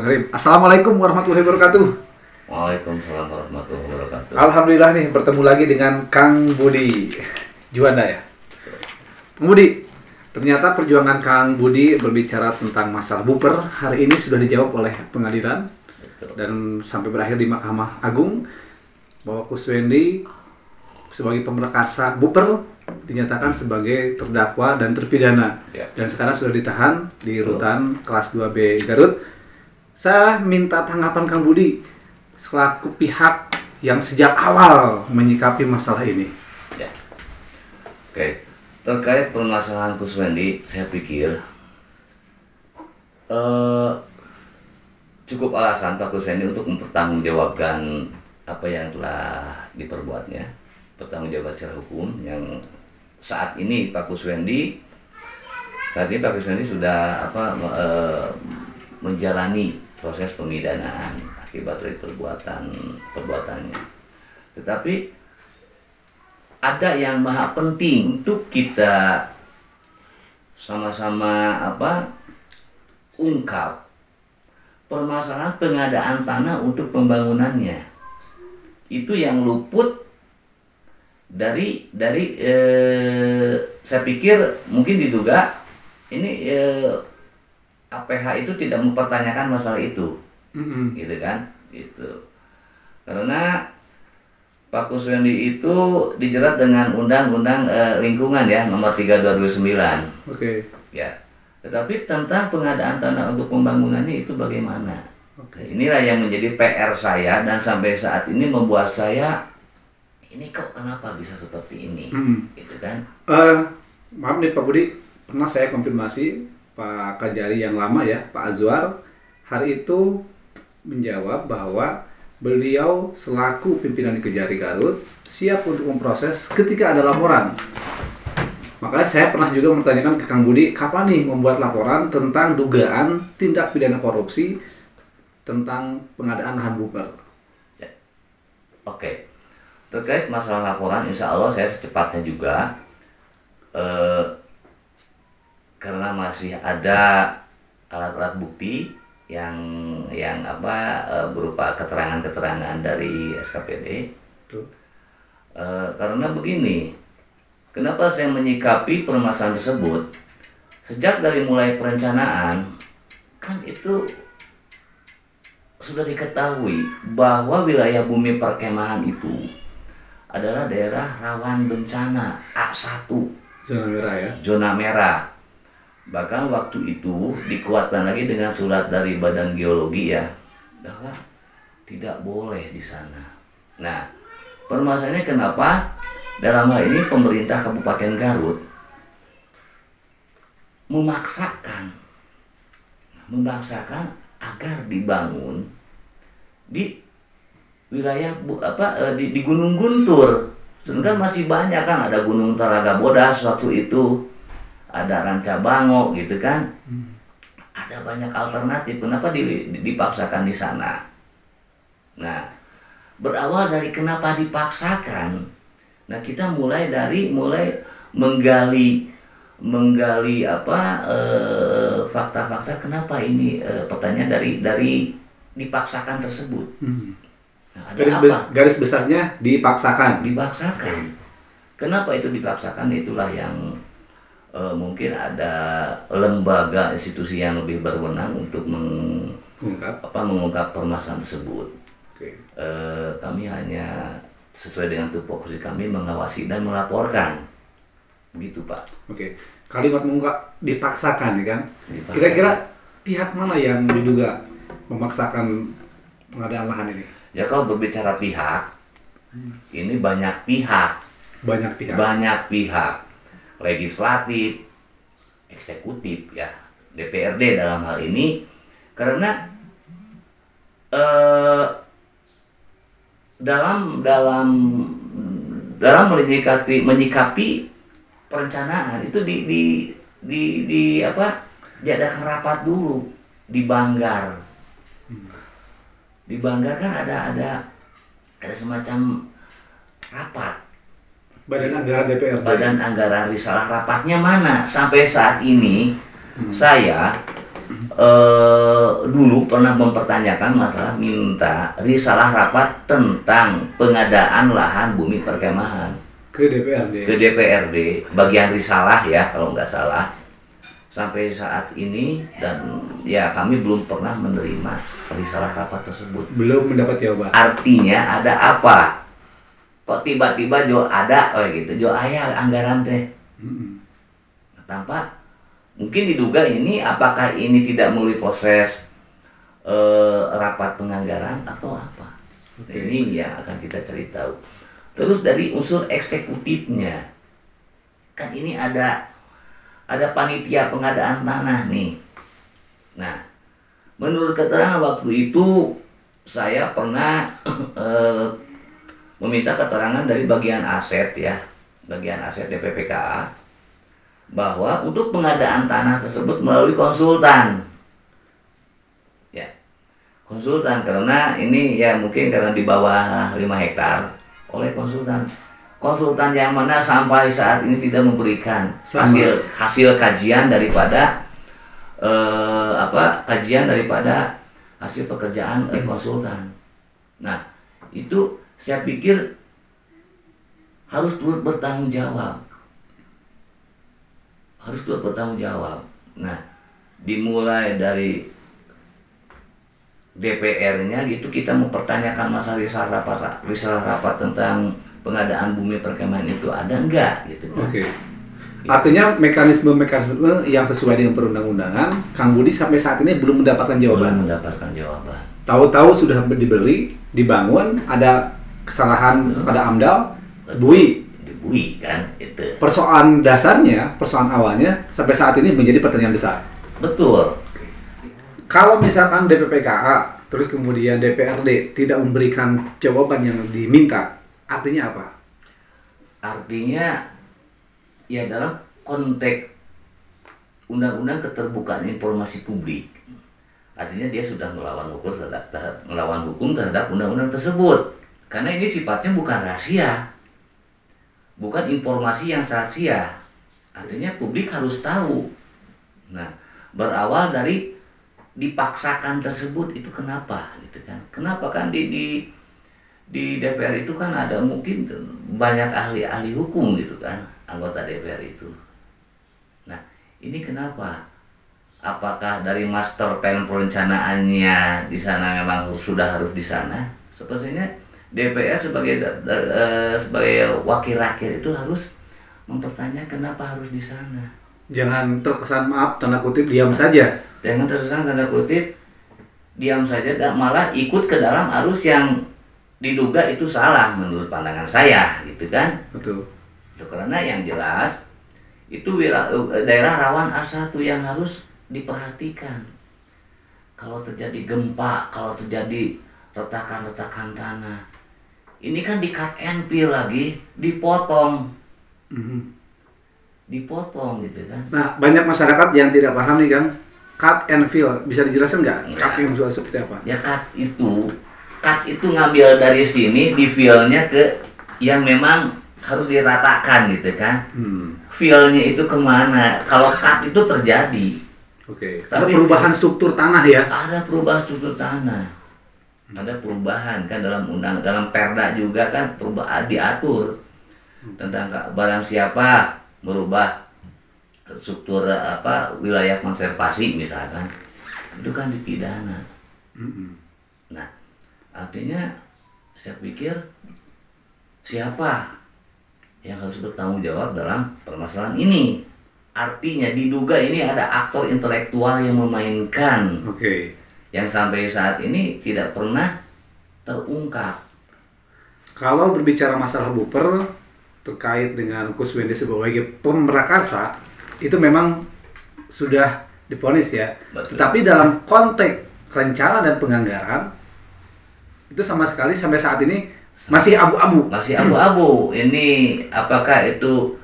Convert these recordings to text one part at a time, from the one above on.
Bismillahirrahmanirrahim. Assalamualaikum warahmatullahi wabarakatuh. Waalaikumsalam warahmatullahi wabarakatuh. Alhamdulillah nih bertemu lagi dengan Kang Budi Juanda ya. Kang Budi, ternyata perjuangan Kang Budi berbicara tentang masalah buper hari ini sudah dijawab oleh pengadilan. Betul. Dan sampai berakhir di Mahkamah Agung bahwa Kuswendi sebagai pemerakarsa buper dinyatakan sebagai terdakwa dan terpidana. Ya. Dan sekarang sudah ditahan di rutan kelas 2B Garut. Saya minta tanggapan Kang Budi selaku pihak yang sejak awal menyikapi masalah ini. Ya. Oke, terkait permasalahan Kuswendi, saya pikir cukup alasan Pak Kuswendi untuk mempertanggungjawabkan apa yang telah diperbuatnya, bertanggung jawab secara hukum. Yang saat ini Pak Kuswendi sudah menjalani proses pemidanaan akibat dari perbuatannya. Tetapi ada yang maha penting untuk kita sama-sama ungkap, permasalahan pengadaan tanah untuk pembangunannya. Itu yang luput dari saya pikir mungkin diduga ini APH itu tidak mempertanyakan masalah itu. Gitu kan, gitu. Karena Pak Kuswendi itu dijerat dengan Undang-Undang Lingkungan ya, nomor 3 2009. Oke. Ya. Tetapi tentang pengadaan tanah untuk pembangunannya itu bagaimana? Oke. Inilah yang menjadi PR saya dan sampai saat ini membuat saya ini kok kenapa bisa seperti ini, gitu kan? Maaf nih Pak Budi, pernah saya konfirmasi Pak Kajari yang lama ya, Pak Azwar, hari itu menjawab bahwa beliau selaku pimpinan Kejari Garut siap untuk memproses ketika ada laporan. Makanya saya pernah juga bertanyakan ke Kang Budi, kapan nih membuat laporan tentang dugaan tindak pidana korupsi tentang pengadaan lahan buper. Oke, terkait masalah laporan, insya Allah saya secepatnya juga, karena masih ada alat-alat bukti yang berupa keterangan-keterangan dari SKPD. Karena begini, kenapa saya menyikapi permasalahan tersebut? Sejak dari mulai perencanaan, kan itu sudah diketahui bahwa wilayah bumi perkemahan itu adalah daerah rawan bencana A1. Zona merah ya? Zona merah. Bahkan waktu itu dikuatkan lagi dengan surat dari Badan Geologi ya, bahwa tidak boleh di sana. Nah, permasalahannya kenapa? Dalam hal ini pemerintah Kabupaten Garut memaksakan agar dibangun di wilayah di Gunung Guntur. Sedangkan masih banyak kan, ada Gunung Telaga Bodas waktu itu, ada Ranca Bango gitu kan. Ada banyak alternatif. Kenapa dipaksakan di sana? Nah, berawal dari kenapa dipaksakan. Nah, kita mulai menggali fakta-fakta kenapa ini pertanyaan dari dipaksakan tersebut. Nah, garis besarnya dipaksakan. Kenapa itu dipaksakan? Itulah yang mungkin ada lembaga institusi yang lebih berwenang untuk mengungkap permasalahan tersebut. Okay. Kami hanya sesuai dengan tupoksi kami mengawasi dan melaporkan, begitu Pak. Oke. Kalimat mengungkap dipaksakan ya kan? Kira-kira pihak mana yang diduga memaksakan pengadaan lahan ini? Ya kalau berbicara pihak, ini banyak pihak. Banyak pihak. Legislatif, eksekutif ya, DPRD dalam hal ini, karena dalam menyikapi perencanaan itu diadakan rapat dulu di Banggar. Di Banggar kan ada semacam rapat. Badan Anggaran DPRD. Badan Anggaran Risalah, rapatnya mana? Sampai saat ini saya dulu pernah mempertanyakan masalah minta risalah rapat tentang pengadaan lahan bumi perkemahan Ke DPRD. ke DPRD bagian risalah ya kalau nggak salah sampai saat ini, dan ya kami belum pernah menerima risalah rapat tersebut. Belum mendapat jawaban. Artinya ada apa? Kok tiba-tiba jo ada gitu, jo ayah anggaran teh. Tanpa mungkin diduga ini apakah ini tidak melalui proses rapat penganggaran atau apa. Ini yang akan kita cari tahu. Terus dari unsur eksekutifnya, kan ini ada panitia pengadaan tanah nih. Nah, menurut keterangan waktu itu saya pernah meminta keterangan dari bagian aset ya, bagian aset DPPKA, bahwa untuk pengadaan tanah tersebut melalui konsultan. Ya, konsultan karena ini ya mungkin karena di bawah 5 hektar oleh konsultan. Konsultan yang mana sampai saat ini tidak memberikan hasil kajian daripada kajian daripada hasil pekerjaan konsultan. Nah, itu saya pikir harus turut bertanggung jawab. Harus turut bertanggung jawab. Nah, dimulai dari DPR-nya itu kita mempertanyakan masalah risalah rapat tentang pengadaan bumi perkemahan itu ada enggak gitu kan. Oke. Artinya mekanisme yang sesuai dengan perundang-undangan, Kang Budi sampai saat ini belum mendapatkan jawaban. Belum mendapatkan jawaban. Tahu-tahu sudah dibeli, dibangun, ada kesalahan pada AMDAL, Dibui kan itu. Persoalan dasarnya, persoalan awalnya sampai saat ini menjadi pertanyaan besar. Betul. Kalau misalkan DPPKA terus kemudian DPRD tidak memberikan jawaban yang diminta, artinya apa? Artinya ya dalam konteks undang-undang keterbukaan informasi publik, artinya dia sudah melawan hukum terhadap undang-undang tersebut. Karena ini sifatnya bukan rahasia, bukan informasi yang rahasia. Artinya publik harus tahu. Nah, berawal dari dipaksakan tersebut itu kenapa gitu kan? Kenapa kan di DPR itu kan ada mungkin banyak ahli hukum gitu kan, anggota DPR itu. Nah, ini kenapa? Apakah dari master plan perencanaannya di sana memang sudah harus di sana? Sepertinya DPR sebagai wakil rakyat itu harus mempertanyakan kenapa harus di sana. Jangan terkesan maaf tanda kutip diam saja. Jangan terkesan tanda kutip diam saja dan malah ikut ke dalam arus yang diduga itu salah menurut pandangan saya gitu kan. Betul. Karena yang jelas itu daerah rawan A1 yang harus diperhatikan. Kalau terjadi gempa, kalau terjadi retakan-retakan tanah, ini kan di cut and fill lagi, dipotong. Dipotong gitu kan. Nah, banyak masyarakat yang tidak paham nih Kang, cut and fill, bisa dijelaskan nggak? Cut yang seperti apa? Ya cut itu ngambil dari sini, di fill-nya ke yang memang harus diratakan gitu kan. Fill-nya itu kemana? Kalau cut itu terjadi. Oke. Ada perubahan struktur tanah ya? Ada perubahan struktur tanah. Ada perubahan kan dalam perda juga kan perubahan diatur tentang barang siapa merubah struktur wilayah konservasi misalkan, itu kan dipidana. Nah, artinya saya pikir siapa yang harus bertanggung jawab dalam permasalahan ini? Artinya diduga ini ada aktor intelektual yang memainkan. Yang sampai saat ini tidak pernah terungkap. Kalau berbicara masalah Buper terkait dengan Kuswende sebagai pemrakarsa, itu memang sudah divonis ya. Betul. Tetapi dalam konteks rencana dan penganggaran itu sama sekali sampai saat ini masih abu-abu. Masih abu-abu. Ini apakah itu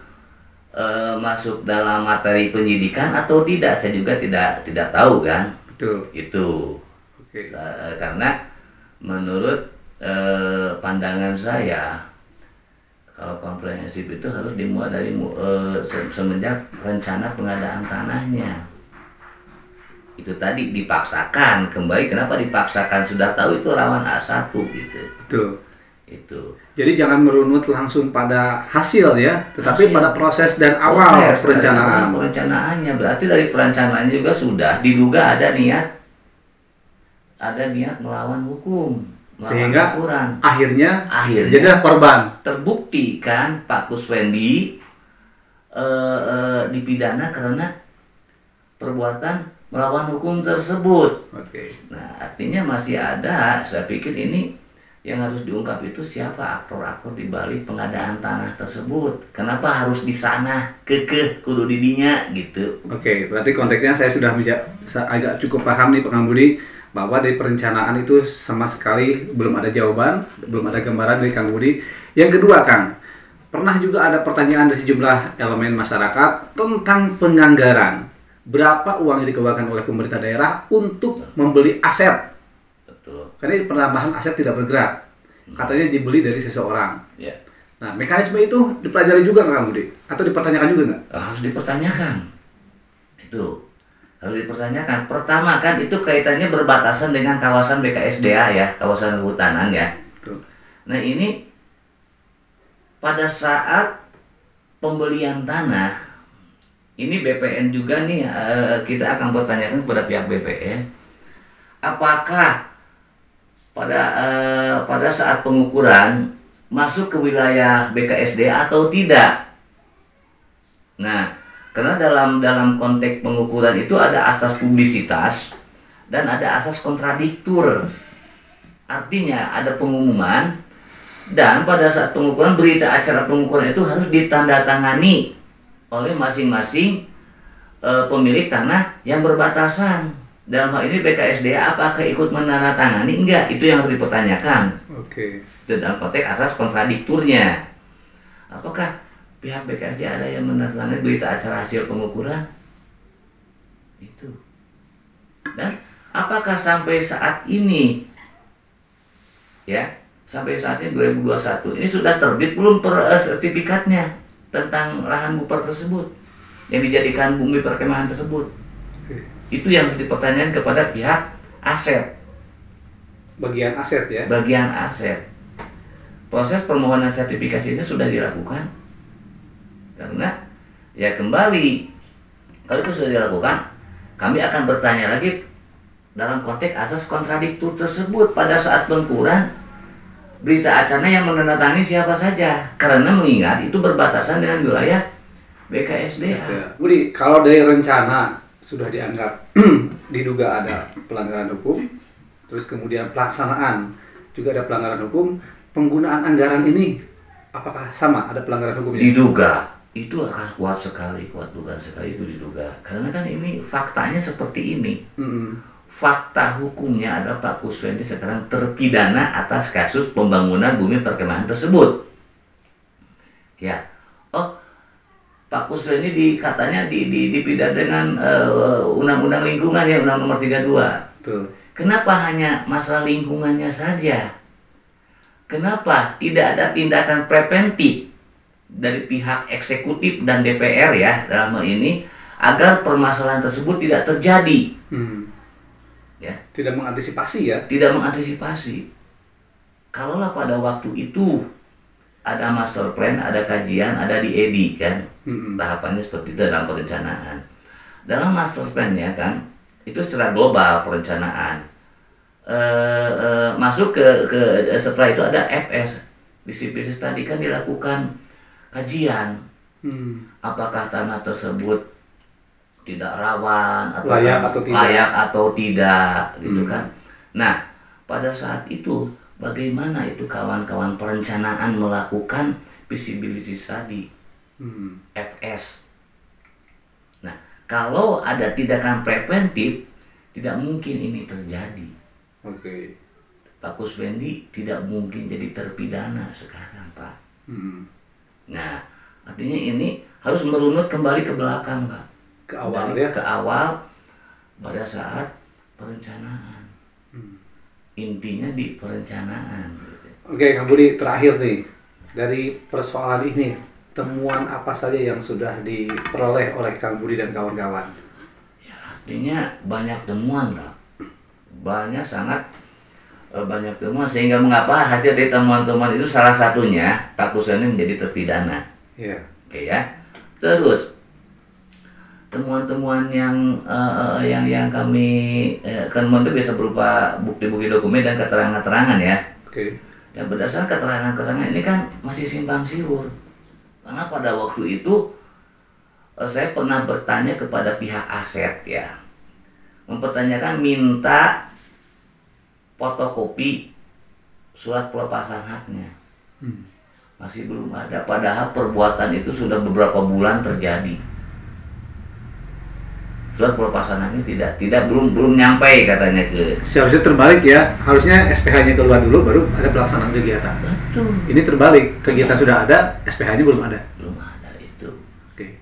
masuk dalam materi penyidikan atau tidak? Saya juga tidak tahu kan. Betul. Itu. Karena menurut pandangan saya, kalau komprehensif itu harus dimulai dari semenjak rencana pengadaan tanahnya. Itu tadi dipaksakan kembali. Kenapa dipaksakan? Sudah tahu itu rawan A1 gitu. Betul. Itu. Jadi jangan merunut langsung pada hasil ya, tetapi Hasil. pada proses dan awal Proses, perencanaan. dari perencanaannya berarti dari perencanaannya juga sudah diduga ada niat melawan hukum, melawan Sehingga aturan. akhirnya Akhirnya jadilah korban. terbukti kan Pak Kuswendi dipidana karena perbuatan melawan hukum tersebut. Oke. Nah, artinya masih ada, saya pikir ini yang harus diungkap itu siapa aktor-aktor di balik pengadaan tanah tersebut. Kenapa harus di sana, kekeh kudu didinya gitu. Oke, berarti konteksnya saya sudah agak cukup paham nih Pak Budi, bahwa dari perencanaan itu sama sekali belum ada jawaban, belum ada gambaran dari Kang Budi. Yang kedua, Kang, pernah juga ada pertanyaan dari sejumlah elemen masyarakat tentang penganggaran. Berapa uang yang dikeluarkan oleh pemerintah daerah untuk membeli aset? Betul. Karena penambahan aset tidak bergerak. Katanya dibeli dari seseorang. Ya. Nah, mekanisme itu dipelajari juga nggak Kang Budi? Atau dipertanyakan juga nggak? Harus dipertanyakan. Itu harus dipertanyakan. Pertama kan itu kaitannya berbatasan dengan kawasan BKSDA ya, kawasan kehutanan ya. Betul. Nah ini pada saat pembelian tanah, ini BPN juga nih kita akan pertanyakan kepada pihak BPN, apakah pada saat pengukuran masuk ke wilayah BKSDA atau tidak. Nah, karena dalam konteks pengukuran itu ada asas publisitas dan ada asas kontradiktur. Artinya ada pengumuman dan pada saat pengukuran berita acara pengukuran itu harus ditandatangani oleh masing-masing pemilik tanah yang berbatasan. Dalam hal ini BKSDA apakah ikut menandatangani? Enggak, itu yang harus dipertanyakan. Oke. Itu dalam konteks asas kontradikturnya. Apakah pihak BKSDA ada yang menandatangani berita acara hasil pengukuran? Itu. Dan apakah sampai saat ini, ya, sampai saat ini 2021 ini sudah terbit belum sertifikatnya tentang lahan buper tersebut yang dijadikan bumi perkemahan tersebut? Itu yang harus dipertanyakan kepada pihak aset. Bagian aset ya? Bagian aset. Proses permohonan sertifikasinya sudah dilakukan. Karena ya kembali, kalau itu sudah dilakukan, kami akan bertanya lagi dalam konteks asas kontradiktur tersebut. Pada saat pengukuran, berita acara yang menandatangani siapa saja, karena mengingat itu berbatasan dengan wilayah BKSDA. Budi, kalau dari rencana sudah dianggap diduga ada pelanggaran hukum, terus kemudian pelaksanaan juga ada pelanggaran hukum, penggunaan anggaran ini apakah sama ada pelanggaran hukumnya? Diduga, itu akan kuat dugaan sekali itu diduga. Karena kan ini faktanya seperti ini. Fakta hukumnya adalah Pak Kuswendi sekarang terpidana atas kasus pembangunan bumi perkemahan tersebut. Ya, Pak Kuswendi katanya dipidana dengan undang-undang lingkungan ya, undang nomor 32. Betul. Kenapa hanya masalah lingkungannya saja? Kenapa tidak ada tindakan preventif dari pihak eksekutif dan DPR ya dalam hal ini agar permasalahan tersebut tidak terjadi? Ya. Tidak mengantisipasi ya? Tidak mengantisipasi. Kalaulah pada waktu itu ada master plan, ada kajian, ada DED kan, tahapannya seperti itu dalam perencanaan. Dalam master plan-nya kan, itu secara global perencanaan. Masuk ke setelah itu ada FS, visibility tadi kan dilakukan kajian, apakah tanah tersebut tidak rawan atau layak atau tidak, gitu kan. Nah, pada saat itu bagaimana itu kawan-kawan perencanaan melakukan visibility study, FS. Nah, kalau ada tindakan preventif, tidak mungkin ini terjadi. Oke. Pak Kuswendi tidak mungkin jadi terpidana sekarang, Pak. Nah, artinya ini harus merunut kembali ke belakang, Pak. Ke awal ya? Ke awal pada saat perencanaan. Intinya di perencanaan. Oke, Kang Budi, terakhir nih, dari persoalan ini, temuan apa saja yang sudah diperoleh oleh Kang Budi dan kawan-kawan? Ya, Artinya banyak temuan lah, sangat banyak temuan, sehingga mengapa hasil dari temuan-temuan itu salah satunya Pak Kuseni menjadi terpidana. Iya. Oke ya. Terus temuan-temuan yang kami temuan itu biasa berupa bukti-bukti dokumen dan keterangan-keterangan ya. Oke. Dan berdasarkan keterangan-keterangan ini kan masih simpang siur. Karena pada waktu itu saya pernah bertanya kepada pihak aset ya, mempertanyakan minta fotokopi surat pelepasan haknya. Masih belum ada, padahal perbuatan itu sudah beberapa bulan terjadi. Surat pelepasan haknya belum nyampe katanya ke. Seharusnya terbalik ya, harusnya SPH-nya keluar dulu baru ada pelaksanaan kegiatan. Betul. Ini terbalik, kegiatan sudah ada, SPH-nya belum ada. Belum ada itu. Oke.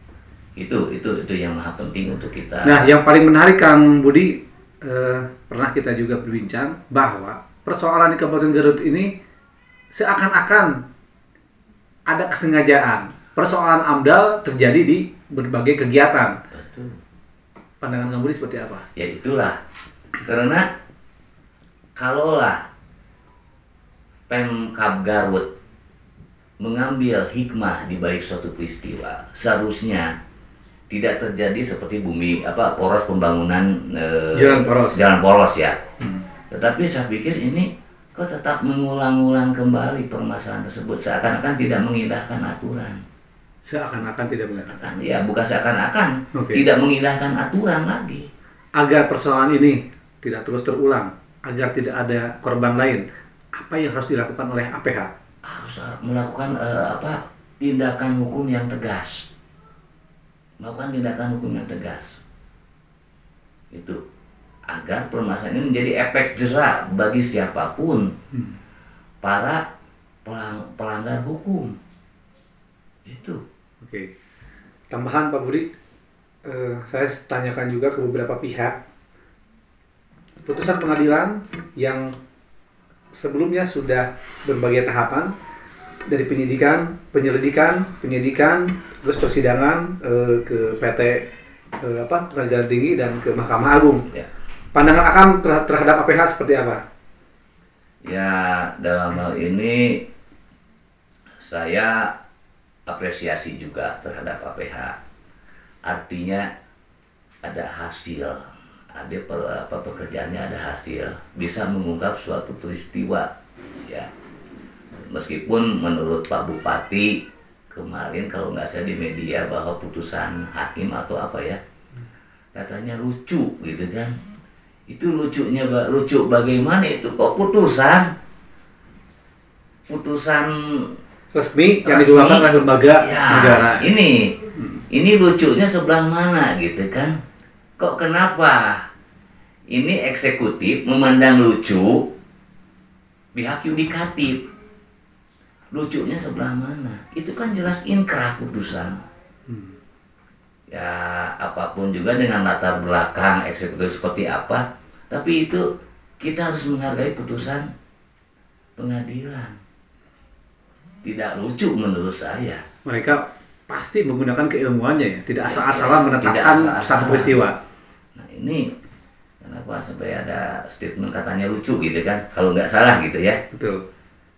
Itu yang maha penting untuk kita. Nah, yang paling menarik Kang Budi, pernah kita juga berbincang bahwa persoalan di Kabupaten Garut ini seakan-akan ada kesengajaan. Persoalan AMDAL terjadi di berbagai kegiatan. Betul. Pandangan Kang Budi seperti apa? Ya itulah, karena kalaulah Pemkab Garut mengambil hikmah di balik suatu peristiwa, seharusnya tidak terjadi seperti poros pembangunan jalan poros ya. Tetapi saya pikir ini kok tetap mengulang-ulang kembali permasalahan tersebut, seakan-akan tidak mengindahkan aturan. Seakan-akan tidak mengindahkan. Ya, bukan seakan-akan, tidak mengindahkan aturan lagi. Agar persoalan ini tidak terus terulang, agar tidak ada korban lain, apa yang harus dilakukan oleh APH? Harus melakukan tindakan hukum yang tegas. Melakukan tindakan hukum yang tegas. Itu agar permasalahan ini menjadi efek jera bagi siapapun para pelanggar hukum. Itu. Oke. Tambahan Pak Budi, saya tanyakan juga ke beberapa pihak. Putusan pengadilan yang sebelumnya sudah berbagai tahapan dari penyidikan, penyelidikan, terus persidangan ke PT Pengadilan Tinggi dan ke Mahkamah Agung. Ya. Pandangan Akang terhadap APH seperti apa? Ya, dalam hal ini saya apresiasi juga terhadap APH. Artinya ada hasil, ada pekerjaannya ada hasil, bisa mengungkap suatu peristiwa ya. Meskipun menurut Pak Bupati kemarin kalau nggak salah di media bahwa putusan hakim atau apa ya, katanya lucu gitu kan. Itu lucu bagaimana itu kok putusan resmi yang dikeluarkan oleh lembaga negara. Ini lucunya sebelah mana gitu kan? Kok kenapa ini eksekutif memandang lucu pihak yudikatif? Lucunya sebelah mana? Itu kan jelas inkrah putusan. Ya apapun juga dengan latar belakang eksekutif seperti apa, tapi itu kita harus menghargai putusan pengadilan. Tidak lucu menurut saya. Mereka pasti menggunakan keilmuannya ya, tidak asal-asalan menetapkan satu peristiwa. Nah ini kenapa sampai ada statement katanya lucu gitu kan? Kalau nggak salah gitu ya. Betul.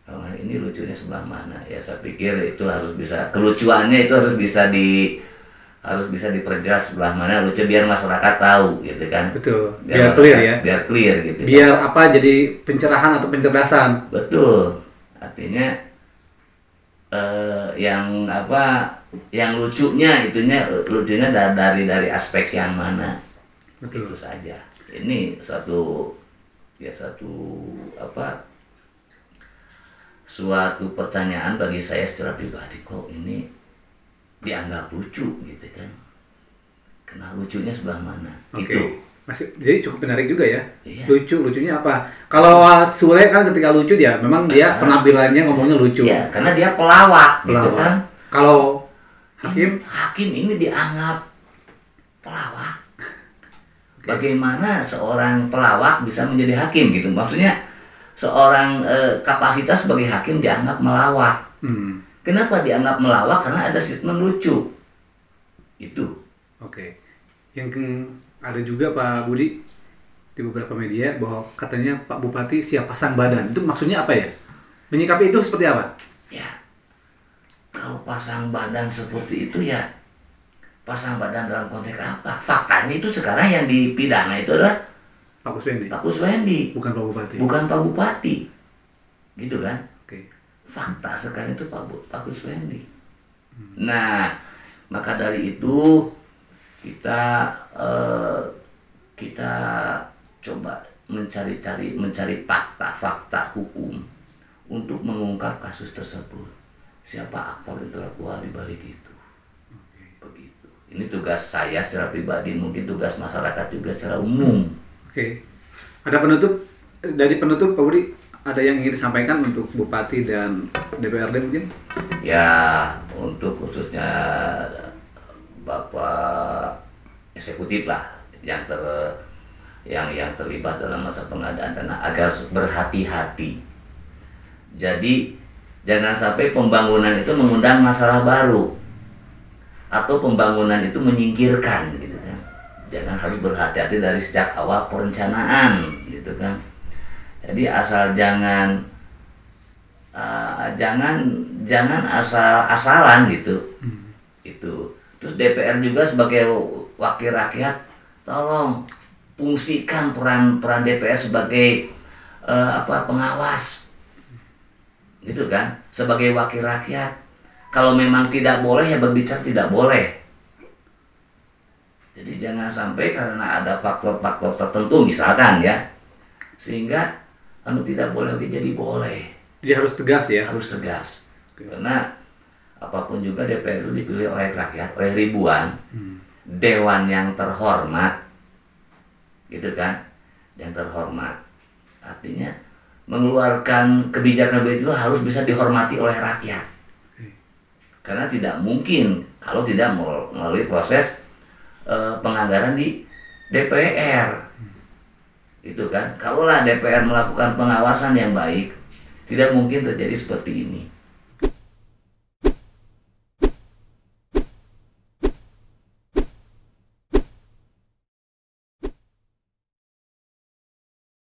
Kalau ini lucunya sebelah mana? Ya saya pikir itu harus bisa, kelucuannya itu harus bisa diperjelas sebelah mana lucu biar masyarakat tahu gitu kan. Betul. Biar clear ya. Biar clear gitu. Biar jadi pencerahan atau pencerdasan. Betul. Artinya yang lucunya dari aspek yang mana. Betul. Itu saja. Ini suatu pertanyaan bagi saya secara pribadi, kok ini dianggap lucu gitu kan? Kena lucunya sebelah mana? Oke. Itu. Jadi cukup menarik juga ya. Iya. Lucunya apa? Kalau Sule kan ketika lucu dia penampilannya ngomongnya lucu. Iya, karena dia pelawak. Gitu kan. Kalau hakim ini dianggap pelawak. Bagaimana seorang pelawak bisa menjadi hakim gitu? Maksudnya seorang kapasitas sebagai hakim dianggap melawak. Kenapa dianggap melawak? Karena ada statement lucu. Itu. Oke. Ada juga Pak Budi di beberapa media bahwa katanya Pak Bupati siap pasang badan. Itu maksudnya apa ya? Menyikapi itu seperti apa? Ya, kalau pasang badan seperti itu ya pasang badan dalam konteks apa? Faktanya itu sekarang yang dipidana itu adalah Pak Kuswendi. Pak Kuswendi, Bukan Pak Bupati. bukan Pak Bupati, gitu kan? Oke. Fakta sekarang itu Pak Kuswendi. Nah, maka dari itu kita kita coba mencari fakta hukum untuk mengungkap kasus tersebut. Siapa aktor intelektual di balik itu? Begitu. Ini tugas saya secara pribadi, mungkin tugas masyarakat juga secara umum. Oke. Ada dari penutup Pak Budi, ada yang ingin disampaikan untuk Bupati dan DPRD mungkin? Ya, untuk khususnya Bapak eksekutif lah yang terlibat dalam masa pengadaan tanah agar berhati-hati. Jadi jangan sampai pembangunan itu mengundang masalah baru atau pembangunan itu menyingkirkan gitu kan. Jangan, harus berhati-hati dari sejak awal perencanaan gitu kan. Jadi asal jangan asal-asalan gitu. Itu. Terus DPR juga sebagai wakil rakyat, tolong fungsikan peran DPR sebagai pengawas, gitu kan, sebagai wakil rakyat. Kalau memang tidak boleh ya berbicara tidak boleh. Jadi jangan sampai karena ada faktor-faktor tertentu misalkan ya, sehingga tidak boleh jadi boleh. Jadi harus tegas ya. Harus tegas. Karena apapun juga DPR itu dipilih oleh rakyat, oleh ribuan. Dewan yang terhormat, gitu kan, yang terhormat. Artinya mengeluarkan kebijakan itu harus bisa dihormati oleh rakyat. Karena tidak mungkin kalau tidak melalui proses penganggaran di DPR, gitu kan. Kalaulah DPR melakukan pengawasan yang baik, tidak mungkin terjadi seperti ini.